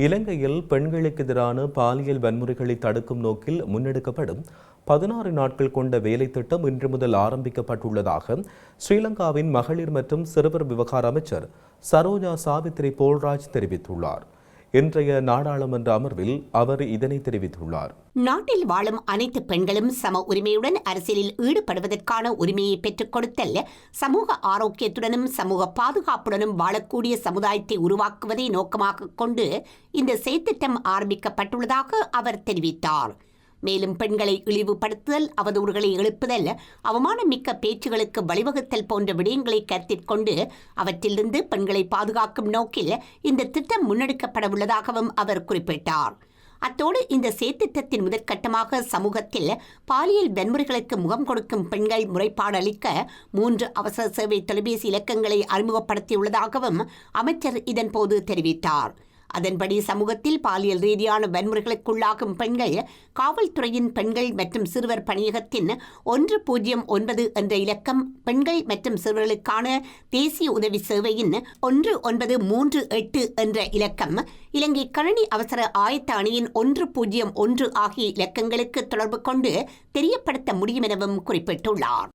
இலங்கையில் பெண்களுக்கு எதிரான பாலியல் வன்முறைகளை தடுக்கும் நோக்கில் முன்னெடுக்கப்படும் 16 நாட்கள் கொண்ட வேலை திட்டம் இன்று முதல் ஆரம்பிக்கப்பட்டுள்ளதாக ஸ்ரீலங்காவின் மகளிர் மற்றும் சிறுவர் விவகார அமைச்சர் சரோஜா சாவித்ரி போல்ராஜ் தெரிவித்துள்ளார். இன்றைய நாடாளுமன்ற அமர்வில் அவர் இதனை தெரிவித்துள்ளார். நாட்டில் வாழும் அனைத்து பெண்களும் சம உரிமையுடன் அரசியலில் ஈடுபடுவதற்கான உரிமையை பெற்றுக் கொடுத்தல், சமூக ஆரோக்கியத்துடனும் சமூக பாதுகாப்புடனும் வாழக்கூடிய சமுதாயத்தை உருவாக்குவதை நோக்கமாக கொண்டு இந்த செயற்திட்டம் ஆரம்பிக்கப்பட்டுள்ளதாக அவர் தெரிவித்தார். மேலும் பெண்களை இழிவுபடுத்துதல், அவதூறுகளை எழுப்புதல், அவமானமிக்க பேச்சுகளுக்கு வழிவகுத்தல் போன்ற விடயங்களை கருத்தில் கொண்டு அவற்றிலிருந்து பெண்களை பாதுகாக்கும் நோக்கில் இந்த திட்டம் முன்னெடுக்கப்பட உள்ளதாகவும் அவர் குறிப்பிட்டார். அத்தோடு இந்த செயற்திட்டத்தின் முதற்கட்டமாக சமூகத்தில் பாலியல் வன்முறைகளுக்கு முகம் கொடுக்கும் பெண்கள் முறைப்பாடு அளிக்க 3 அவசர சேவை தொலைபேசி இலக்கங்களை அறிமுகப்படுத்தியுள்ளதாகவும் அமைச்சர் இதன்போது தெரிவித்தார். அதன்படி சமூகத்தில் பாலியல் ரீதியான வன்முறைகளுக்குள்ளாகும் பெண்கள் காவல்துறையின் பெண்கள் மற்றும் சிறுவர் பணியகத்தின் 109 என்ற இலக்கம், பெண்கள் மற்றும் சிறுவர்களுக்கான தேசிய உதவி சேவையின் 1938 என்ற இலக்கம், இலங்கை கணனி அவசர ஆயத்த அணியின் 101 ஆகிய இலக்கங்களுக்கு தொடர்பு கொண்டு தெரியப்படுத்த முடியும் எனவும் குறிப்பிட்டுள்ளார்.